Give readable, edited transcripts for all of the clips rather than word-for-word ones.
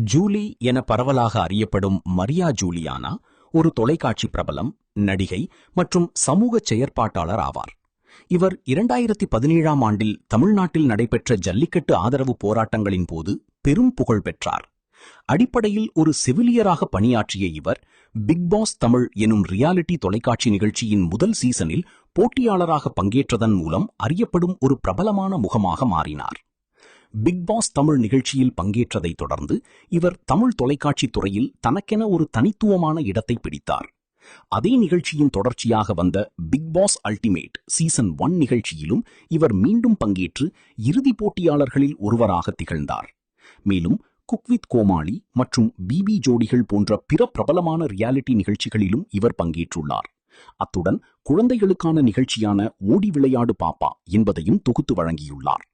Julie என பரவலாக அறியப்படும் மரியா ஜூலியானா ஒரு தொலைக்காட்சி பிரபலம், நடிகை மற்றும் சமூக செயற்பாட்டாளர் ஆவார். இவர் 2017ஆம் ஆண்டில் தமிழ்நாட்டில் நடைபெற்ற ஜல்லிக்கட்டு ஆதரவு போராட்டங்களின் போது பெரும் புகழ் பெற்றார். அடிப்படையில் ஒரு செவிலியராக பணியாற்றிய இவர் பிக் பாஸ் தமிழ் எனும் ரியாலிட்டி தொலைக்காட்சி நிகழ்ச்சியின் முதல் சீசனில் போட்டியாளராக பங்கேற்றதன் மூலம் அறியப்படும் ஒரு பிரபலமான முகமாக மாறினார். பிக் பாஸ் தமிழ் நிகழ்ச்சியில் பங்கேற்றதை தொடர்ந்து இவர் தமிழ் தொலைக்காட்சி துறையில் தனக்கென ஒரு தனித்துவமான இடத்தை பிடித்தார். அதே நிகழ்ச்சியின் தொடர்ச்சியாக வந்த பிக் பாஸ் அல்டிமேட் சீசன் 1 நிகழ்ச்சியிலும் இவர் மீண்டும் பங்கேற்று இறுதி போட்டியாளர்களில் ஒருவராக திகழ்ந்தார். மேலும் குக் வித் கோமாளி மற்றும் பிபி ஜோடிகள் போன்ற பிற பிரபலமான ரியாலிட்டி நிகழ்ச்சிகளிலும் இவர் பங்கேற்றுள்ளார். அத்துடன் குழந்தைகளுக்கான நிகழ்ச்சியான ஓடி விளையாடு பாப்பா என்பதையும் தொகுத்து வழங்கியுள்ளார்.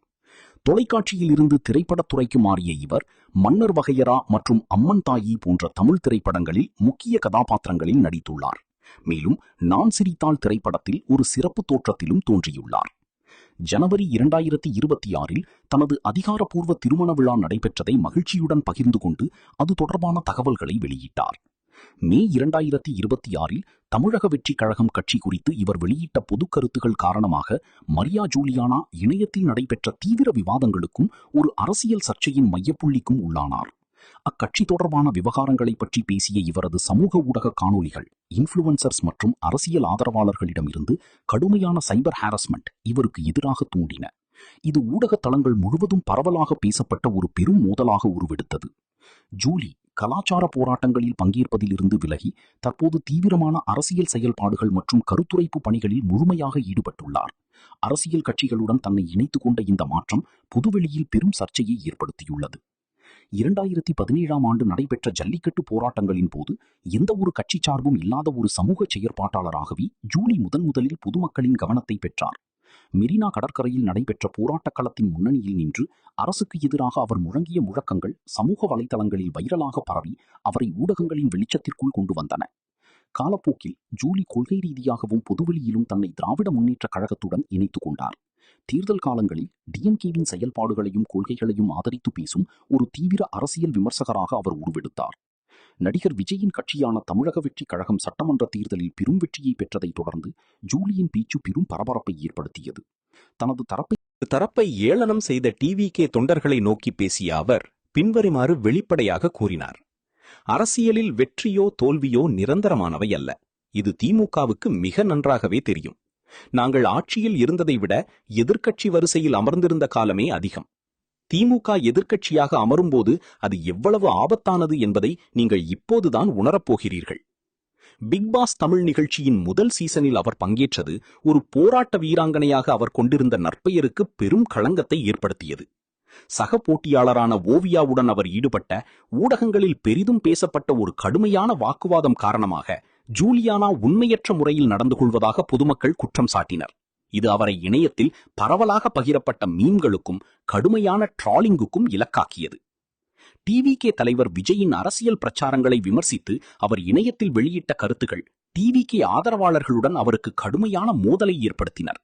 தொலைக்காட்சியில் இருந்து திரைப்படத்துறைக்கு மாறிய இவர் மன்னர் வகையரா மற்றும் அம்மன் தாயி போன்ற தமிழ் திரைப்படங்களில் முக்கிய கதாபாத்திரங்களில் நடித்துள்ளார். மேலும் நான் சிரித்தால் திரைப்படத்தில் ஒரு சிறப்பு தோற்றத்திலும் தோன்றியுள்ளார். ஜனவரி 2026இல் தனது அதிகாரப்பூர்வ திருமண விழா நடைபெற்றதை மகிழ்ச்சியுடன் பகிர்ந்து கொண்டு அது தொடர்பான தகவல்களை வெளியிட்டார். மே 2026இல் தமிழக வெற்றி கழகம் கட்சி குறித்து இவர் வெளியிட்ட பொது கருத்துகள் காரணமாக மரியா ஜூலியானா இணையத்தில் நடைபெற்ற தீவிர விவாதங்களுக்கும் ஒரு அரசியல் சர்ச்சையின் மையப்புள்ளிக்கும் உள்ளானார். அக்கட்சி தொடர்பான விவகாரங்களை பற்றி பேசிய இவரது சமூக ஊடக காணொலிகள் இன்ஃப்ளூயன்சர்ஸ் மற்றும் அரசியல் ஆதரவாளர்களிடமிருந்து கடுமையான சைபர் ஹாரஸ்மெண்ட் இவருக்கு எதிராக தூண்டின. இது ஊடக தளங்கள் முழுவதும் பரவலாக பேசப்பட்ட ஒரு பெரும் மோதலாக உருவெடுத்தது. ஜூலி கலாச்சார போராட்டங்களில் பங்கேற்பதில் இருந்து விலகி தற்போது தீவிரமான அரசியல் செயல்பாடுகள் மற்றும் கருத்துரைப்பு பணிகளில் முழுமையாக ஈடுபட்டுள்ளார். அரசியல் கட்சிகளுடன் தன்னை இணைத்துக் கொண்ட இந்த மாற்றம் பொதுவெளியில் பெரும் சர்ச்சையை ஏற்படுத்தியுள்ளது. 2017ஆம் ஆண்டு நடைபெற்ற ஜல்லிக்கட்டு போராட்டங்களின் போது எந்த ஒரு கட்சி சார்பும் இல்லாத ஒரு சமூக செயற்பாட்டாளராகவே ஜூலி முதலில் பொதுமக்களின் கவனத்தை பெற்றார். மெரினா கடற்கரையில் நடைபெற்ற போராட்ட களத்தின் முன்னணியில் நின்று அரசுக்கு எதிராக அவர் முழங்கிய முழக்கங்கள் சமூக வலைதளங்களில் வைரலாக பரவி அவரை ஊடகங்களின் வெளிச்சத்திற்குள் கொண்டு வந்தன. காலப்போக்கில் ஜூலி கொள்கை ரீதியாகவும் பொதுவெளியிலும் தன்னை திராவிட முன்னேற்ற கழகத்துடன் இணைத்துக் கொண்டார். தேர்தல் காலங்களில் டிஎம்கேவின் செயல்பாடுகளையும் கொள்கைகளையும் ஆதரித்து பேசும் ஒரு தீவிர அரசியல் விமர்சகராக அவர் உருவெடுத்தார். நடிகர் விஜயின் கட்சியான தமிழக வெற்றி கழகம் சட்டமன்ற தேர்தலில் பெரும் வெற்றியை பெற்றதை தொடர்ந்து ஜூலியின் பேச்சு பெரும் பரபரப்பை ஏற்படுத்தியது. தனது தரப்பை ஏளனம் செய்த டிவிகே தொண்டர்களை நோக்கி பேசிய அவர் பின்வருமாறு வெளிப்படையாக கூறினார். அரசியலில் வெற்றியோ தோல்வியோ நிரந்தரமானவை அல்ல. இது திமுகவுக்கு மிக நன்றாகவே தெரியும். நாங்கள் ஆட்சியில் இருந்ததை விட எதிர்க்கட்சி வரிசையில் அமர்ந்திருந்த காலமே அதிகம். திமுக எதிர்க்கட்சியாக அமரும்போது அது எவ்வளவு ஆபத்தானது என்பதை நீங்கள் இப்போதுதான் உணரப்போகிறீர்கள். பிக் பாஸ் தமிழ் நிகழ்ச்சியின் முதல் சீசனில் அவர் பங்கேற்றது ஒரு போராட்ட வீராங்கனையாக அவர் கொண்டிருந்த நற்பெயருக்கு பெரும் களங்கத்தை ஏற்படுத்தியது. சக போட்டியாளரான ஓவியாவுடன் அவர் ஈடுபட்ட ஊடகங்களில் பெரிதும் பேசப்பட்ட ஒரு கடுமையான வாக்குவாதம் காரணமாக ஜூலியானா உண்மையற்ற முறையில் நடந்து கொள்வதாக பொதுமக்கள் குற்றம் சாட்டினர். இது அவரை இணையத்தில் பரவலாக பகிரப்பட்ட மீம்களுக்கும் கடுமையான ட்ராலிங்குக்கும் இலக்காக்கியது. டிவிகே தலைவர் விஜயின் அரசியல் பிரச்சாரங்களை விமர்சித்து அவர் இணையத்தில் வெளியிட்ட கருத்துக்கள் டிவிகே ஆதரவாளர்களுடன் அவருக்கு கடுமையான மோதலை ஏற்படுத்தினர்.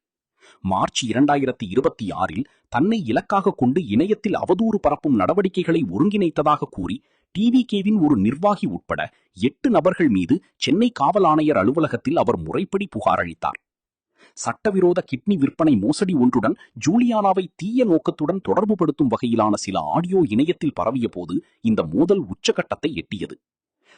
மார்ச் 2026இல் தன்னை இலக்காக கொண்டு இணையத்தில் அவதூறு பரப்பும் நடவடிக்கைகளை ஒருங்கிணைத்ததாக கூறி டிவிகேவின் ஒரு நிர்வாகி உட்பட 8 நபர்கள் மீது சென்னை காவல் ஆணையர் அலுவலகத்தில் அவர் முறைப்படி புகார் அளித்தார். சட்டவிரோத கிட்னி விற்பனை மோசடி ஒன்றுடன் ஜூலியானாவை தீய நோக்கத்துடன் தொடர்புபடுத்தும் வகையிலான சில ஆடியோ இணையத்தில் பரவிய போது இந்த மோதல் உச்சகட்டத்தை எட்டியது.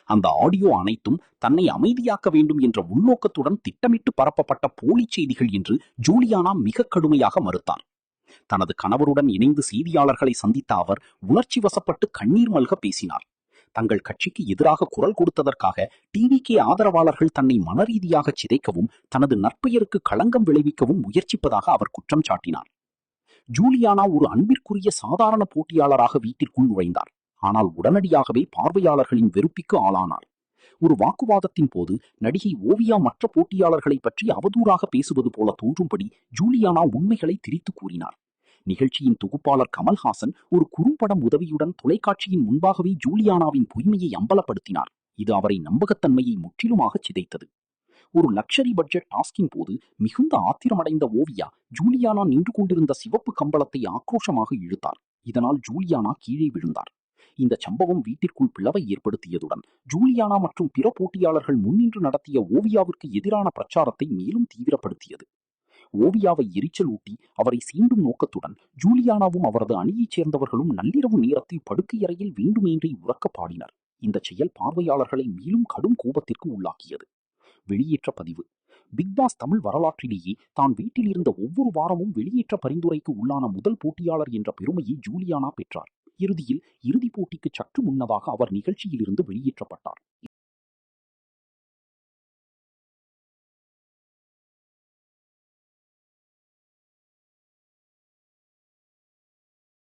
அந்த ஆடியோ அனைத்தும் தன்னை அமைதியாக்க வேண்டும் என்ற உள்நோக்கத்துடன் திட்டமிட்டு பரப்பப்பட்ட போலி செய்திகள் என்று ஜூலியானா மிக கடுமையாக மறுத்தார். தனது கணவருடன் இணைந்து செய்தியாளர்களை சந்தித்த அவர் உணர்ச்சி வசப்பட்டு கண்ணீர் மல்க பேசினார். தங்கள் கட்சிக்கு எதிராக குரல் கொடுத்ததற்காக டிவிகே ஆதரவாளர்கள் தன்னை மனரீதியாக சிதைக்கவும் தனது நற்பெயருக்கு களங்கம் விளைவிக்கவும் முயற்சிப்பதாக அவர் குற்றம் சாட்டினார். ஜூலியானா ஒரு அன்பிற்குரிய சாதாரண போட்டியாளராக வீட்டிற்குள் நுழைந்தார். ஆனால் உடனடியாகவே பார்வையாளர்களின் வெறுப்பிற்கு ஆளானார். ஒரு வாக்குவாதத்தின் போது நடிகை ஓவியா மற்ற போட்டியாளர்களை பற்றி அவதூறாக பேசுவது போல தோன்றும்படி ஜூலியானா உண்மைகளை திரித்து கூறினார். நிகழ்ச்சியின் தொகுப்பாளர் கமல்ஹாசன் ஒரு குறும்படம் உதவியுடன் தொலைக்காட்சியின் முன்பாகவே ஜூலியானாவின் பொய்மையை அம்பலப்படுத்தினார். இது அவரை நம்பகத்தன்மையை முற்றிலுமாக சிதைத்தது. ஒரு லக்ஷரி பட்ஜெட் டாஸ்கின் போது மிகுந்த ஆத்திரமடைந்த ஓவியா ஜூலியானா நின்று கொண்டிருந்த சிவப்பு கம்பளத்தை ஆக்ரோஷமாக இழுத்தார். இதனால் ஜூலியானா கீழே விழுந்தார். இந்த சம்பவம் வீட்டிற்குள் பிளவை ஏற்படுத்தியதுடன் ஜூலியானா மற்றும் பிற போட்டியாளர்கள் முன்னின்று நடத்திய ஓவியாவிற்கு எதிரான பிரச்சாரத்தை மேலும் தீவிரப்படுத்தியது. ஓவியாவை எரிச்சலூட்டி அவரை சீண்டும் நோக்கத்துடன் ஜூலியானாவும் அவரது அணியைச் சேர்ந்தவர்களும் நள்ளிரவு நேரத்தில் படுக்கையறையில் வேண்டுமென்றே உரக்க பாடினர். இந்த செயல் பார்வையாளர்களை மேலும் கடும் கோபத்திற்கு உள்ளாக்கியது. வெளியேற்ற பதிவு. பிக் பாஸ் தமிழ் வரலாற்றிலேயே தான் வீட்டில் இருந்த ஒவ்வொரு வாரமும் வெளியேற்ற பரிந்துரைக்கு உள்ளான முதல் போட்டியாளர் என்ற பெருமையை ஜூலியானா பெற்றார். இறுதியில் இறுதிப் போட்டிக்கு சற்று முன்னதாக அவர் நிகழ்ச்சியில் இருந்து வெளியேற்றப்பட்டார்.